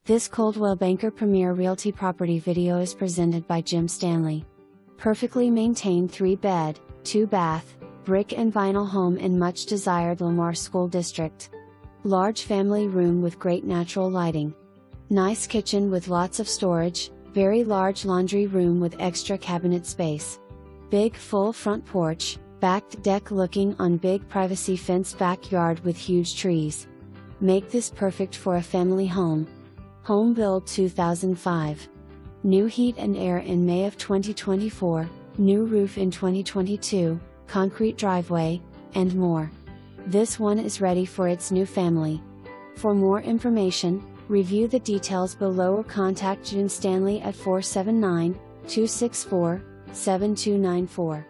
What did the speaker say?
This Coldwell Banker Premier Realty property video is presented by Jim Stanley. Perfectly maintained 3-bed, 2-bath, brick and vinyl home in much desired Lamar School District. Large family room with great natural lighting. Nice kitchen with lots of storage, very large laundry room with extra cabinet space. Big full front porch, backed deck looking on big privacy fenced backyard with huge trees. Make this perfect for a family home. Home build 2005. New heat and air in May of 2024, new roof in 2022, concrete driveway, and more. This one is ready for its new family. For more information, review the details below or contact Jim Stanley at 479-264-7294.